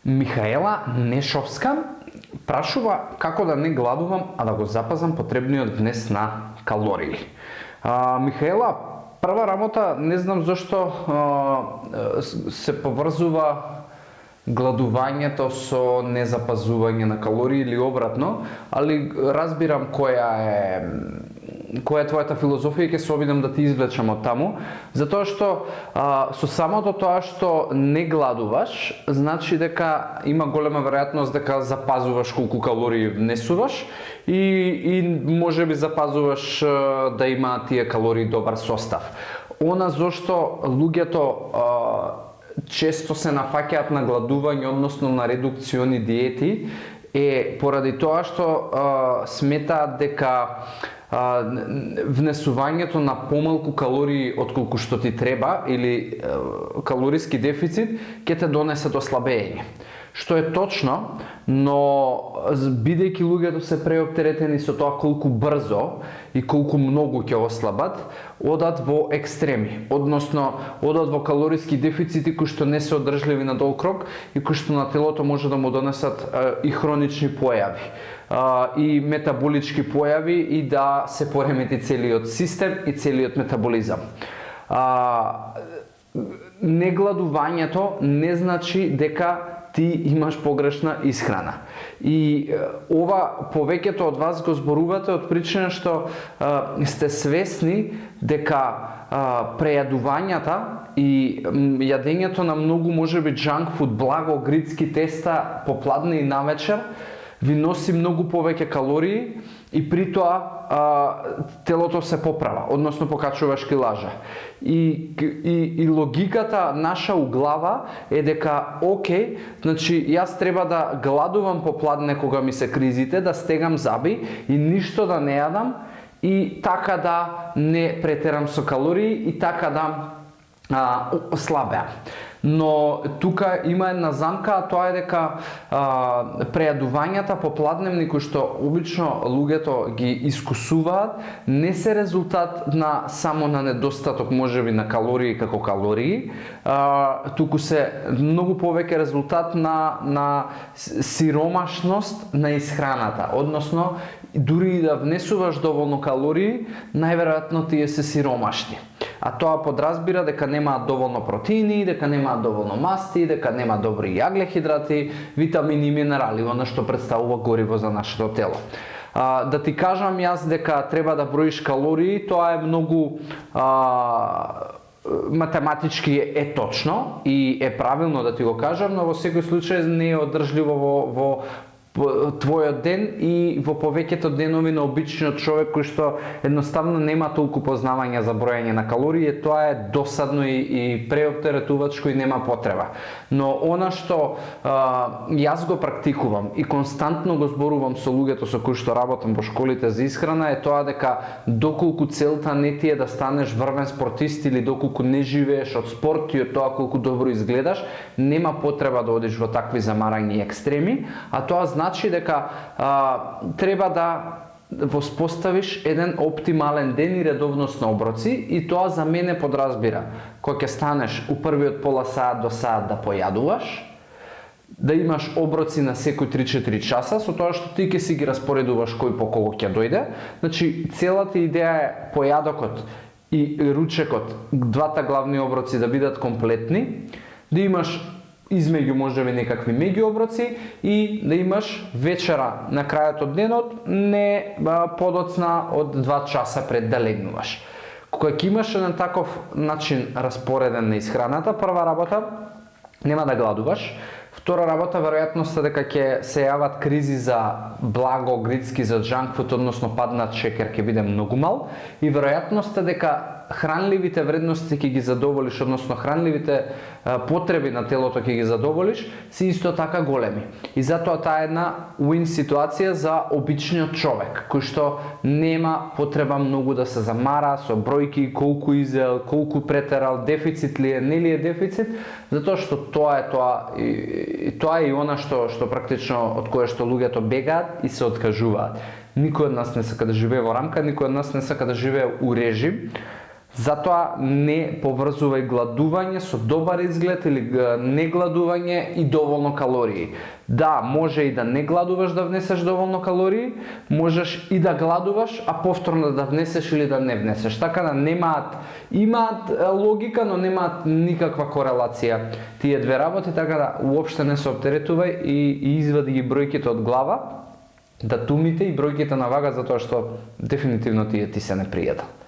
Михаела Нешовска прашува како да не гладувам, а да го запазам потребниот внес на калории. Михаела, прва работа, не знам зашто се поврзува гладувањето со незапазување на калории или обратно, али разбирам која е твојата филозофија и ќе се обидам да ти извлечам од таму, затоа што со самото тоа што не гладуваш, значи дека има голема веројатност дека запазуваш колку калории внесуваш и можеби запазуваш да има тие калории добар состав. Она зашто луѓето често се нафаќаат на гладување, односно на редукциони диети, е поради тоа што сметаат дека внесувањето на помалку калории отколку што ти треба или калориски дефицит ќе те донесе до слабење. Што е точно, но бидејќи луѓето се преоптеретени со тоа колку брзо и колку многу ќе ослабат, одат во екстреми, односно одат во калориски дефицити кои што не се одржливи на долг рок и кои што на телото може да му донесат и хронични појави, и метаболички појави и да се поремети целиот систем и целиот метаболизам. Негладувањето не значи дека ти имаш погрешна исхрана. И ова повеќето од вас го зборувате од причина што сте свесни дека прејадувањата и јадењето на многу можеби junk food, благо грицки теста попладне и навечер ви носи многу повеќе калории и при тоа телото се поправа, односно покачуваш килажа. И логиката наша у глава е дека окей, значи јас треба да гладувам попладне кога ми се кризите, да стегам заби и ништо да не јадам и така да не претерам со калории и така да слабеам. Но тука има една замка, а тоа е дека прејадувањата попладневни кои што обично луѓето ги искусуваат, не се резултат само на недостаток можеби на калории како калории, туку се многу повеќе резултат на сиромашност на исхраната, односно дури и да внесуваш доволно калории, најверојатно тие се сиромашни. А тоа подразбира дека немаат доволно протеини, дека немаат доволно масти, дека нема добри јаглехидрати, витамини и минерали, она што представува гориво за нашето тело. Да ти кажам јас дека треба да броиш калории, тоа е многу математички е точно и е правилно да ти го кажам, но во секој случај не е одржливо во твојот ден и во повеќето денови на обичниот човек кој што едноставно нема толку познавање за броење на калории, тоа е досадно и преоптеретувачко и нема потреба. Но она што јас го практикувам и константно го зборувам со луѓето со кои што работам во школите за исхрана е тоа дека доколку целта не ти е да станеш врвен спортист или доколку не живееш од спорт и од тоа колку добро изгледаш, нема потреба да одиш во такви замарања и екстреми, а тоа значи дека треба да воспоставиш еден оптимален ден и редовност на оброци и тоа за мене подразбира кога ќе станеш у првиот пола саат до саат да појадуваш, да имаш оброци на секој 3-4 часа, со тоа што ти ќе си ги распоредуваш кој по кого ќе дојде. Значи, целата идеја е појадокот и ручекот, двата главни оброци да бидат комплетни, да имаш измеѓу можеби некакви меѓу оброци и да имаш вечера на крајот од денот не подоцна од 2 часа пред да легнуваш. Кога ќе имаш еден таков начин распореден на исхраната, прва работа нема да гладуваш, втора работа веројатноста дека ќе се јават кризи за благо грицки, за junk food, односно паднат шекер ќе биде многу мал и веројатноста дека хранливите вредности ќе ги задоволиш, односно хранливите потреби на телото ќе ги задоволиш, се исто така големи. И затоа таа е една win ситуација за обичниот човек, кој што нема потреба многу да се замара со бројки, колку изел, колку претерал, дефицит ли е, нели е дефицит, затоа што тоа е и она што практично од кое што луѓето бегаат и се откажуваат. Никој од нас не сака да живее во рамка, никој од нас не сака да живее у режим. Затоа не поврзувај гладување со добар изглед или не гладување и доволно калории. Да, може и да не гладуваш да внесеш доволно калории, можеш и да гладуваш, а повторно да внесеш или да не внесеш. Така да имаат логика, но немаат никаква корелација тие две работи, така да уопште не се оптеретувај и извади ги бројките од глава, датумите и бројките на вага, затоа што дефинитивно тие ти се непријатат.